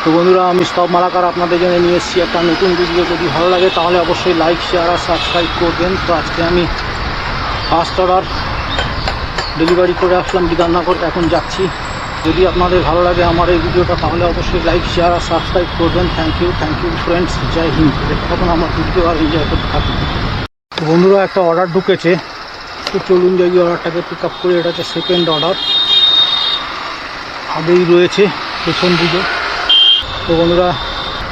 তো বন্ধুরা, আমি স্তব মালাকার আপনাদের জন্য নিয়ে এসেছি একটা নতুন ভিডিও। যদি ভালো লাগে তাহলে অবশ্যই লাইক, শেয়ার আর সাবস্ক্রাইব করবেন। তো আজকে আমি ফার্স্ট অর্ডার ডেলিভারি করে আসলাম বিধাননগর, এখন যাচ্ছি। যদি আপনাদের ভালো লাগে আমার এই ভিডিওটা তাহলে অবশ্যই লাইক, শেয়ার আর সাবস্ক্রাইব করবেন। থ্যাংক ইউ ফ্রেন্ডস, জয় হিন্দ। এখন আমার ভিডিও আর এনজয় করতে থাকুন। তো বন্ধুরা, একটা অর্ডার ঢুকেছে, তো চলুন যাই অর্ডারটাকে পিক আপ করে। এটা হচ্ছে সেকেন্ড অর্ডার, আগেই রয়েছে পেছন দিকে। তো বন্ধুরা,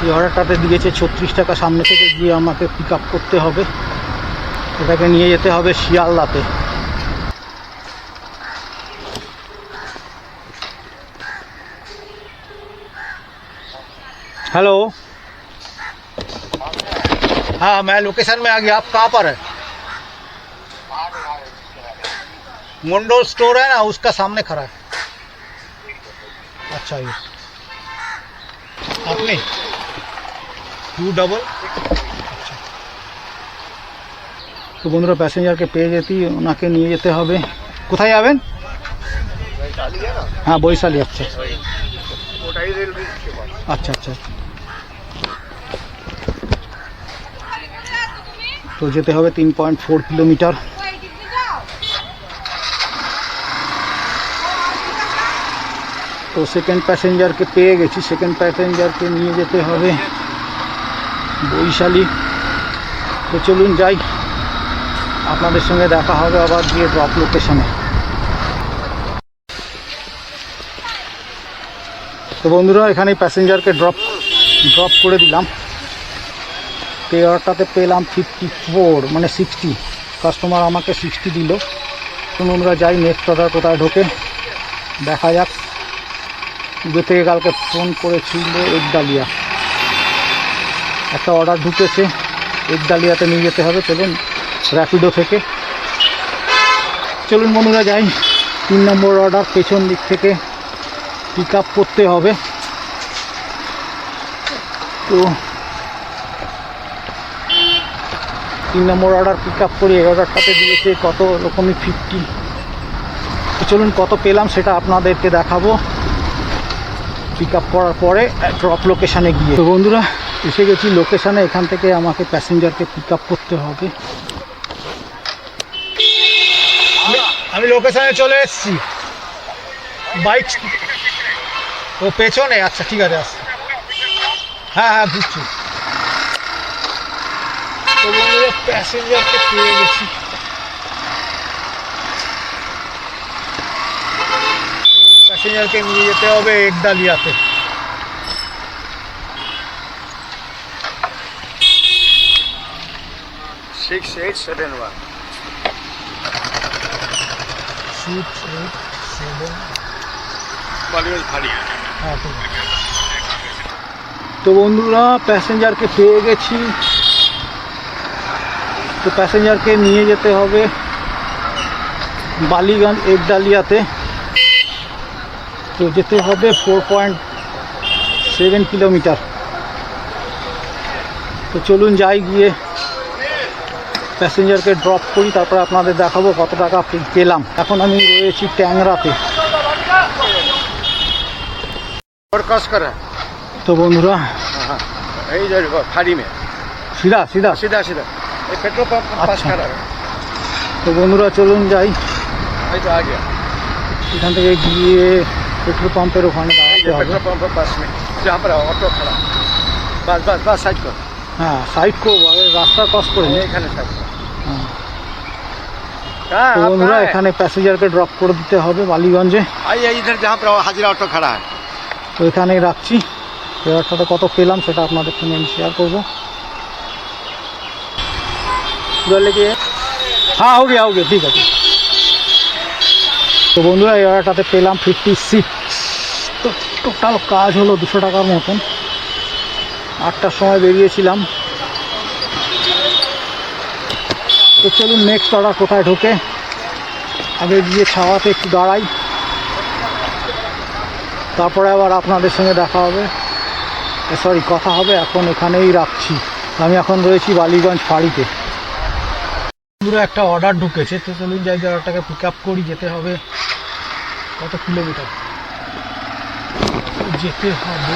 এই অর্ডারটাতে দিয়েছে 36 টাকা। সামনে থেকে গিয়ে আমাকে পিক আপ করতে হবে, এটাকে নিয়ে যেতে হবে শিয়ালদাতে। हेलो, हाँ मैं लोकेशन में आ गया। आप कहाँ पर है? मोंडो स्टोर है ना, उसका सामने खड़ा है। अच्छा, ये आपने 2 अच्छा। তো বন্ধুরা, প্যাসেঞ্জারকে পেয়ে যেতেই ওনাকে নিয়ে যেতে হবে। কোথায় যাবেন? হ্যাঁ, বৈশালী। আচ্ছা আচ্ছা আচ্ছা। তো যেতে হবে 3.4 কিলোমিটার। তো সেকেন্ড প্যাসেঞ্জারকে পেয়ে গেছি। সেকেন্ড প্যাসেঞ্জারকে নিয়ে যেতে হবে বৈশালী। তো চলুন যাই, আপনাদের সঙ্গে দেখা হবে আবার গিয়ে ড্রপ লোকেশনে। তো বন্ধুরা, এখানেই প্যাসেঞ্জারকে ড্রপ করে দিলাম। পে অর্ডারটাতে পেলাম 54 মানে 60। কাস্টমার আমাকে 60 দিল। তো আমরা যাই, নেক্সট অর্ডার কোথায় ঢোকে দেখা যাক। যে থেকে কালকে ফোন করেছিল একডালিয়া, একটা অর্ডার ঢুকেছে একডালিয়াতে নিয়ে যেতে হবে। চলুন র্যাপিডো থেকে, চলুন বন্ধুরা যাই। 3 নম্বর অর্ডার পেছন দিক থেকে পিক আপ করতে হবে। তো 3 নম্বর অর্ডার পিক আপ করি। এই অর্ডারটাতে দিয়েছে কত রকমই 50। তো চলুন কত পেলাম সেটা আপনাদেরকে দেখাবো পিক আপ করার পরে ড্রপ লোকেশানে গিয়ে। তো বন্ধুরা, এসে গেছি লোকেশানে। এখান থেকে আমাকে প্যাসেঞ্জারকে পিক আপ করতে হবে। আমি লোকেশানে চলে এসেছি। বাইক ও পেছনে। আচ্ছা ঠিক আছে, আসছে। হ্যাঁ হ্যাঁ, বুঝছি। তো বন্ধুরা, প্যাসেঞ্জারকে পেয়ে গেছি। প্যাসেঞ্জারকে নিয়ে যেতে হবে একডালিয়াতে। তো বন্ধুরা, প্যাসেঞ্জারকে পেয়ে গেছি। তো প্যাসেঞ্জারকে নিয়ে যেতে হবে বালিগঞ্জ একডালিয়াতে। তো যেতে হবে 4.7 কিলোমিটার। তো চলুন যাই, গিয়ে প্যাসেঞ্জারকে ড্রপ করি, তারপরে আপনাদের দেখাবো কত টাকা পেলাম। এখন আমি রয়েছি ট্যাংরাতে। তো বন্ধুরা, সিধা সিধা সিধা সিধা পেট্রোল পাম্প। তো বন্ধুরা, চলুন যাই। এখান থেকে গিয়ে পেট্রোল পাম্পের ওখানে দাঁড়াতে হবে। হ্যাঁ, সাইড করবো, আগে রাস্তা ক্রস করে এখানে। তো বন্ধুরা, এখানে প্যাসেঞ্জারকে ড্রপ করে দিতে হবে বালিগঞ্জে। হাজিরা অটো খাড়া। তো এখানেই রাখছি। অর্ডারটাতে কত পেলাম সেটা আপনাদের সঙ্গে আমি শেয়ার করবো। হ্যাঁ, हो गया ঠিক আছে। তো বন্ধুরা, এই অর্ডারটাতে পেলাম 56। তো টোটাল কাজ হলো 200 টাকার মতন। 8টার সময় বেরিয়েছিলাম। তো চলুন নেক্সট অর্ডার কোথায় ঢোকে আগে গিয়ে ছাওয়াতে একটু দাঁড়াই, তারপরে আবার আপনাদের সঙ্গে দেখা হবে, কথা হবে। এখন এখানেই রাখছি। আমি এখন রয়েছি বালিগঞ্জ ফাঁড়িতে। পুরো একটা অর্ডার ঢুকেছে। তো চলুন যাই, অর্ডারটাকে পিক আপ করি। যেতে হবে কত কিলোমিটার? যেতে হবে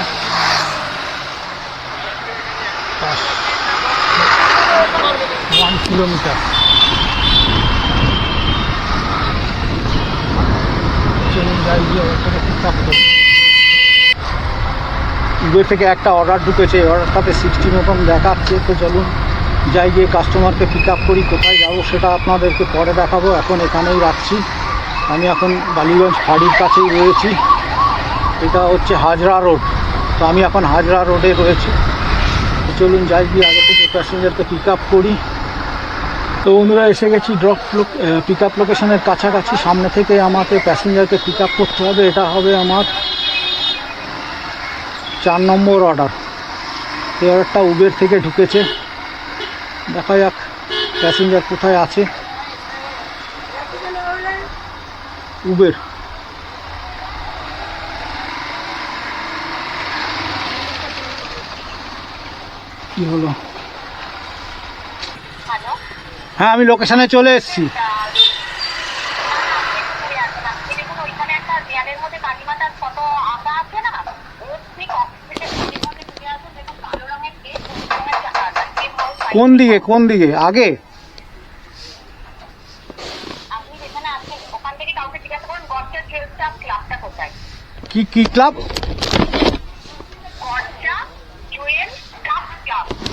পাস 1 কিলোমিটার। চলুন যাই গিয়ে ওখানে পিক আপ করি। উবের থেকে একটা অর্ডার ঢুকেছে, অর্ডারটাতে 60 মতন দেখাচ্ছে। তো চলুন যাই গিয়ে কাস্টমারকে পিক আপ করি। কোথায় যাবো সেটা আপনাদেরকে পরে দেখাবো, এখন এখানেই রাখছি। আমি এখন বালিগঞ্জ ফাঁড়ির কাছেই রয়েছি। এটা হচ্ছে হাজরা রোড, তো আমি এখন হাজরা রোডে রয়েছি। তো চলুন যাই গিয়ে আগে থেকে প্যাসেঞ্জারকে পিক আপ করি। তো বন্ধুরা এসে গেছি পিক আপ লোকেশনের কাছাকাছি। সামনে থেকে আমাকে প্যাসেঞ্জারকে পিক আপ করতে হবে। এটা হবে আমার 4 নম্বর অর্ডার। এই অর্ডারটা উবের থেকে ঢুকেছে। দেখা যাক প্যাসেঞ্জার কোথায় আছে। উবের কি হলো? হ্যাঁ আমি লোকেশনে চলে এসেছি। কোন দিকে কোন দিকে? আগে কি কি ক্লাব?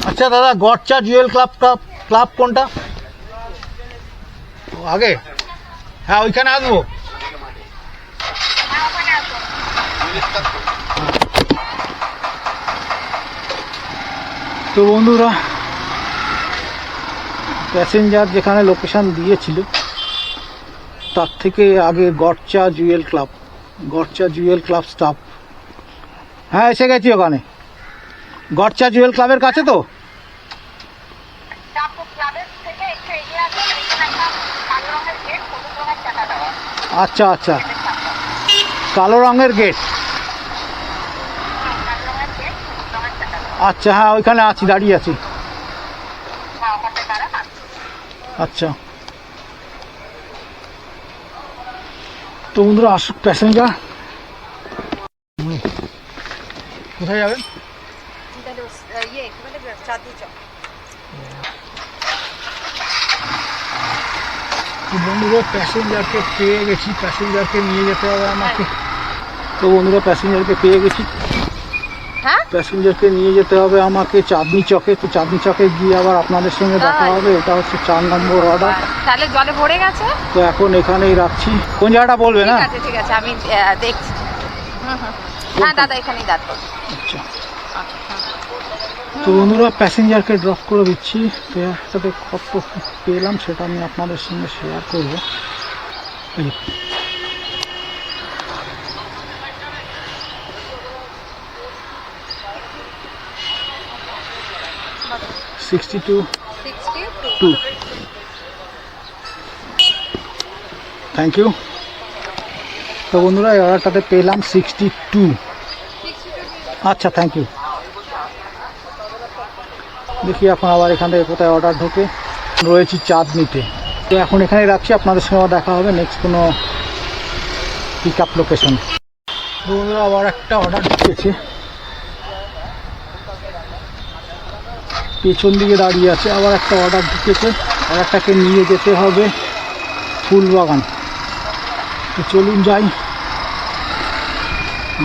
আচ্ছা দাদা, গড়চা জুয়েল ক্লাব ক্লাব কোনটা? আগে? হ্যাঁ ওইখানে আসবো। তো বন্ধুরা প্যাসেঞ্জার যেখানে লোকেশন দিয়েছিল তার থেকে আগে গড়চা জুয়েল ক্লাব স্টাফ। হ্যাঁ এসে গেছি ওখানে, গড়চা জুয়েল ক্লাবের কাছে। তো আচ্ছা আচ্ছা, কালো রঙের গেট। আচ্ছা হ্যাঁ ওইখানে আছি, দাঁড়িয়ে আছি। আচ্ছা তো বন্ধুরা আসুক প্যাসেঞ্জার। কোথায় যাবেন? বন্ধুরা প্যাসেঞ্জারকে পেয়ে গেছি, প্যাসেঞ্জারকে নিয়ে যেতে হবে আমাকে। তো বন্ধুরা প্যাসেঞ্জারকে পেয়ে গেছি। হ্যাঁ প্যাসেঞ্জারকে নিয়ে যেতে হবে আমাকে চাঁদনি চকে। তো চাঁদনি চকে গিয়ে আবার আপনাদের সঙ্গে দেখা হবে। এটা হচ্ছে 4 নম্বর অর্ডার। তাহলে জলে ভরে গেছে, তো এখন এখানেই রাখছি। কোন জায়গাটা বলবে না? ঠিক আছে আমি দেখছি। হ্যাঁ দাদা এখানেই দাঁড়ান। আচ্ছা তো বন্ধুরা প্যাসেঞ্জারকে ড্রপ করে দিচ্ছি। তো একসাথে কত পেলাম সেটা আমি আপনাদের সঙ্গে শেয়ার করবো। 62 থ্যাংক ইউ। তো বন্ধুরা এই অর্ডারটাতে পেলাম 62। আচ্ছা থ্যাংক ইউ। দেখি এখন আবার এখান থেকে কোথায় অর্ডার ঢোকে। রয়েছি চাঁদনিতে। তো এখন এখানে রাখছি, আপনাদের সঙ্গে আবার দেখা হবে নেক্সট কোনো পিক আপ লোকেশন। বন্ধুরা আবার একটা অর্ডার ঢুকেছে, পেছন দিকে দাঁড়িয়ে আছে। আবার একটা অর্ডার ঢুকেছে, অর্ডারটাকে নিয়ে যেতে হবে ফুলবাগান। তো চলুন যাই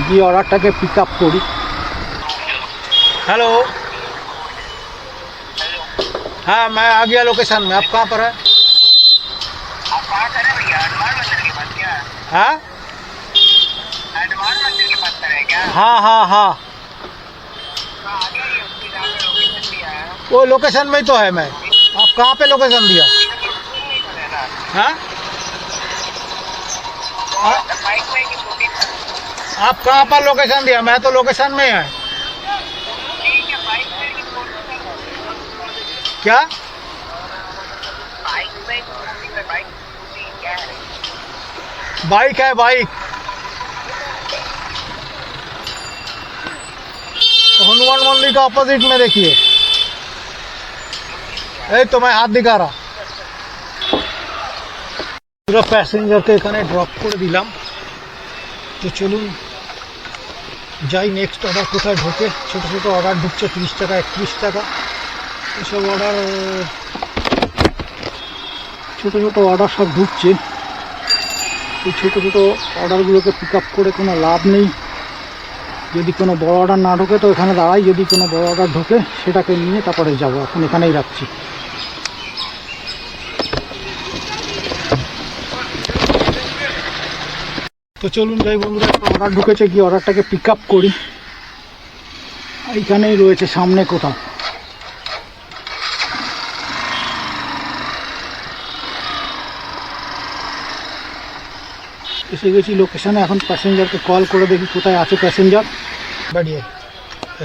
গিয়ে অর্ডারটাকে पिक अप करी। हेलो, हाँ मैं आ गया लोकेशन में। आप कहाँ पर है? आप कहाँ कर रहे हैं भैया? हनुमान मंदिर के पास क्या? हाँ हनुमान मंदिर के पास कर रहे हैं क्या? हाँ हाँ हाँ आ गया ये उसकी जहाँ पे लोकेशन दिया है। वो लोकेशन में ही तो है। मैं आप कहाँ पे लोकेशन दिया? हाँ बाइक में की बुकिंग कर। आप कहाँ पर लोकेशन दिया? मैं तो लोकेशन में है। ठीक है, बाइक में की बुकिंग क्या बाइक में बाइक क्या है? बाइक है? बाइक हनुमान मंदिर का ऑपोजिट में देखिए। तो मैं हाथ दिखा रहा। पूरा पैसेंजर के एखाने ड्रप कर दिलाम। तो चलून যাই নেক্সট অর্ডার কোথায় ঢোকে। ছোটো ছোটো অর্ডার ঢুকছে 30 টাকা 31 টাকা, এসব অর্ডার ছোটো ছোটো অর্ডার সব ঢুকছে। এই ছোটো ছোটো অর্ডারগুলোকে পিক আপ করে কোনো লাভ নেই। যদি কোনো বড় অর্ডার না ঢোকে তো এখানে দাঁড়াই, যদি কোনো বড় অর্ডার ঢোকে সেটাকে নিয়ে তারপরে যাবো। এখন এখানেই রাখছি। তো চলুন যাই বন্ধুরা, একটা অর্ডার ঢুকেছে, গিয়ে অর্ডারটাকে পিক আপ করি। এইখানেই রয়েছে সামনে কোথাও। এসে গেছি লোকেশনে। এখন প্যাসেঞ্জারকে কল করে দেখি কোথায় আছে প্যাসেঞ্জার। बढ़िया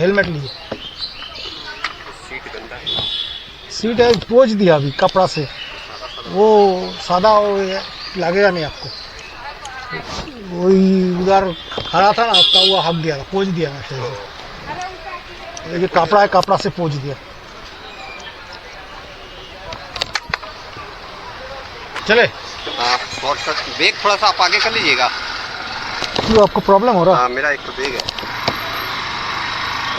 हेलमेट लिए सीट है पोंछ दिया अभी कपड़ा से, वो सादा वो लगेगा नहीं आपको। वही उधर खड़ा था ना आपका, वो हक दिया था, पोंछ दिया मैं सही से। ये कपड़ा है, कपड़ा से पोंछ दिया। चले हाँ, शॉर्टकट बैग थोड़ा सा आप आगे कर लीजिएगा। क्यों आपको प्रॉब्लम हो रहा है? हाँ, मेरा एक तो बैग है।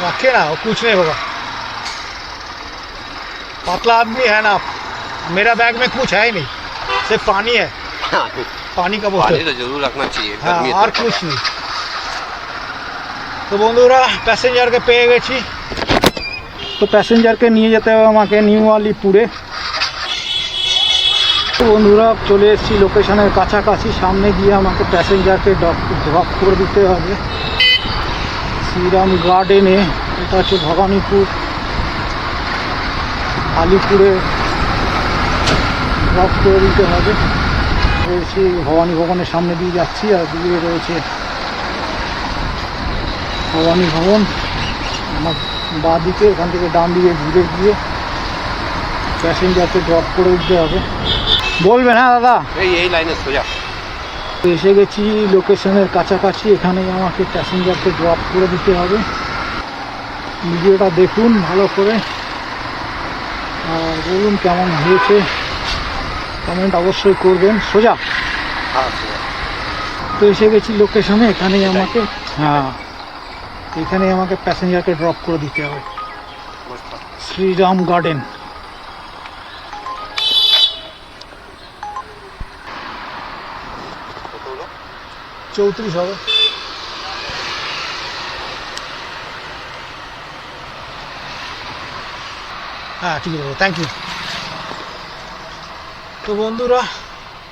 रखे ना, कुछ नहीं होगा। पतला आदमी है ना आप, मेरा बैग में कुछ है ही नहीं, सिर्फ पानी है, पानी का पानी बोतल। तो जरूर रखना चाहिए, हाँ, गर्मी है और तो। कुछ नहीं। তো বন্ধুরা প্যাসেঞ্জারকে পেয়ে গেছি। তো প্যাসেঞ্জারকে নিয়ে যেতে হবে আমাকে নিউ আলিপুরে। তো বন্ধুরা চলে এসেছি লোকেশনের কাছাকাছি। সামনে গিয়ে আমাকে প্যাসেঞ্জারকে ড্রপ করে দিতে হবে শ্রীরাম গার্ডেনে। এটা হচ্ছে ভবানীপুর আলিপুরে ড্রপ করে দিতে হবে। রয়েছে ভবানী ভবনের সামনে দিয়ে যাচ্ছি, আর দিকে রয়েছে ভবানী ভবন। আমার বাঁ দিকে, ওখান থেকে ডান দিকে ঘুরে গিয়ে প্যাসেঞ্জারকে ড্রপ করে দিতে হবে। বলবেন হ্যাঁ দাদা। यही लाइन है, सोजा। তো এসে গেছি লোকেশনের কাছাকাছি। এখানেই আমাকে প্যাসেঞ্জারকে ড্রপ করে দিতে হবে। ভিডিওটা দেখুন ভালো করে, আর বলুন কেমন হয়েছে, কমেন্ট অবশ্যই করবেন। সোজা हाँ, सोजा। তো এসে গেছি লোকেশনে। এখানেই আমাকে, হ্যাঁ এখানেই আমাকে প্যাসেঞ্জারকে ড্রপ করে দিতে হবে मस्त। শ্রীরাম গার্ডেন। तो लो। 34 হবে। হ্যাঁ ঠিক আছে, থ্যাংক ইউ। তো বন্ধুরা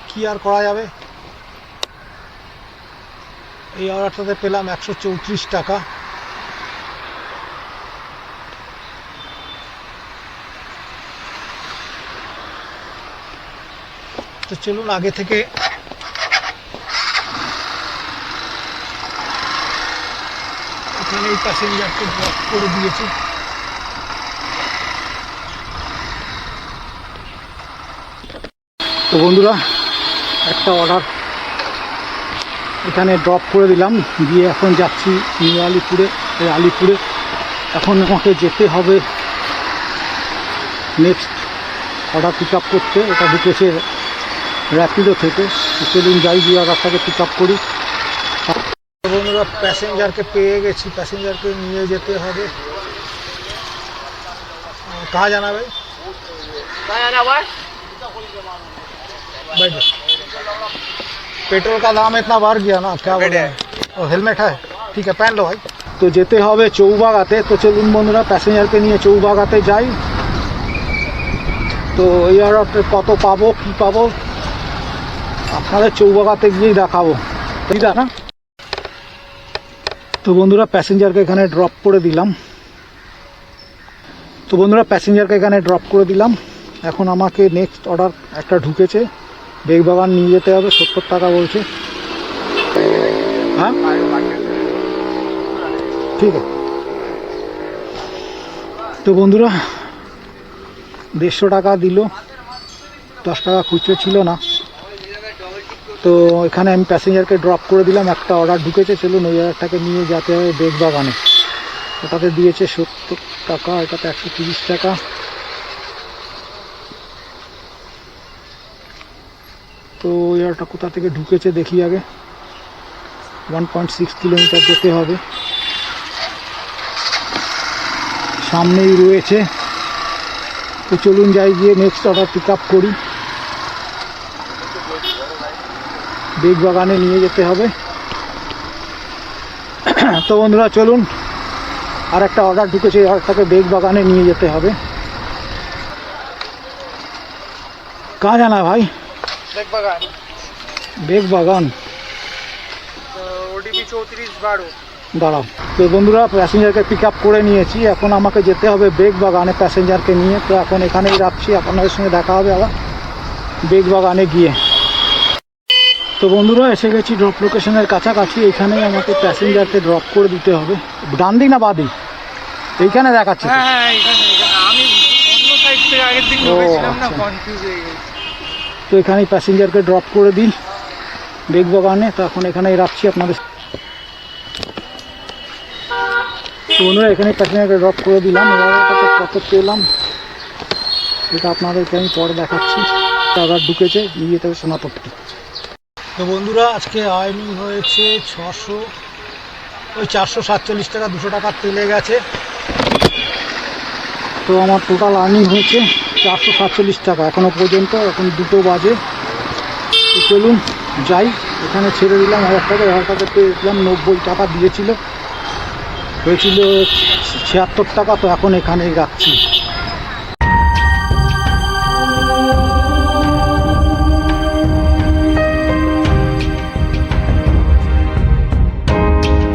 কি আর করা যাবে, এই অর্ডারটাতে পেলাম 134 টাকা। তো চলুন আগে থেকে এখানে এই প্যাসেঞ্জারকে ড্রপ করে দিয়েছি। তো বন্ধুরা একটা অর্ডার এখানে ড্রপ করে দিলাম, দিয়ে এখন যাচ্ছি নিউ আলিপুরে। আলিপুরে এখন আমাকে যেতে হবে নেক্সট অর্ডার পিক আপ করতে। এটা ঢুকেছে র্যাপিডো থেকে। চলুন যাই, গিয়ে অর্ডারটাকে পিক আপ করি। বন্ধুরা প্যাসেঞ্জারকে পেয়ে গেছি, প্যাসেঞ্জারকে নিয়ে যেতে হবে। कहाँ जाना भाई? बैठ जाओ। पेट्रोल का दाम इतना बढ़ गया ना, क्या बोले? और हेलमेट है, ठीक है पहन लो भाई। তো যেতে হবে চৌবাগাতে। তো চলুন বন্ধুরা প্যাসেঞ্জারকে নিয়ে চৌবাগাতে যাই। তো এই অর্ডারটা কত পাবো, কি পাবো, আপনাদের চৌবাগাতে গিয়েই দেখাবো, তাই না? তো বন্ধুরা প্যাসেঞ্জারকে এখানে ড্রপ করে দিলাম। এখন আমাকে নেক্সট অর্ডার একটা ঢুকেছে, বেগবাগান নিয়ে যেতে হবে। 70 টাকা বলছে। হ্যাঁ ঠিক আছে। তো বন্ধুরা 150 টাকা দিল, 10 টাকা খুচরো ছিল না। তো এখানে আমি প্যাসেঞ্জারকে ড্রপ করে দিলাম। একটা অর্ডার ঢুকেছে, চলুন ওই অর্ডারটাকে নিয়ে যেতে হবে বেগবাগানে। ওটাতে দিয়েছে 70 টাকা, এটাতে 130 টাকা। তো ওই অর্ডারটা কোথা থেকে ঢুকেছে দেখি আগে। 1.6 কিলোমিটার যেতে হবে। সামনেই রয়েছে। তো চলুন যাই, গিয়ে নেক্সট অর্ডার পিক আপ করি। বেগ বাগানে নিয়ে যেতে হবে। তো বন্ধুরা চলুন, আর একটা অর্ডার ঢুকেছে, এই অর্ডারটাকে বেগ বাগানে নিয়ে যেতে হবে। कहाँ जाना है भाई? बागान বেগ বাগান। ओडीपी 3412 দাঁড়াও। তো বন্ধুরা প্যাসেঞ্জারকে পিক আপ করে নিয়েছি, এখন আমাকে যেতে হবে বেগ বাগানে প্যাসেঞ্জারকে নিয়ে। তো এখন এখানেই রাখছি, আপনাদের সঙ্গে দেখা হবে আবার বেগ বাগানে গিয়ে। তো বন্ধুরা এসে গেছি ড্রপ লোকেশনের কাছাকাছি। এখানেই আমাকে প্যাসেঞ্জারকে ড্রপ করে দিতে হবে। ডান দিক না বাঁ দিক? এইখানে দেখাচ্ছে তো। হ্যাঁ এখানে আমি অন্য সাইড থেকে আগের দিন ও, ঢুকেছিলাম না, আচ্ছা। কনফিউজ হয়ে গেছি। তো এখানেই প্যাসেঞ্জারকে ড্রপ করে দিই বেগ বাগানে। তো এখন এখানেই রাখছি আপনাদের। তো বন্ধুরা এখানে প্যাসেঞ্জারকে ড্রপ করে দিলাম। এবার এটাতে কত পেলাম এটা আপনাদেরকে আমি পরে দেখাচ্ছি। আবার ঢুকেছে নিয়ে যেতে হবে সোনাপট্টি। তো বন্ধুরা আজকে আর্নিং হয়েছে 447 টাকা, 200 টাকা তেলে গেছে। তো আমার টোটাল আর্নিং হয়েছে 447 টাকা এখনো পর্যন্ত। এখন 2টো বাজে। তো চলুন যাই, এখানে ছেড়ে দিলাম 1000 টাকা। 1000 টাকা পেয়েছিলাম 90 টাকা দিয়েছিল, হয়েছিল 76 টাকা। তো এখন এখানেই রাখছি।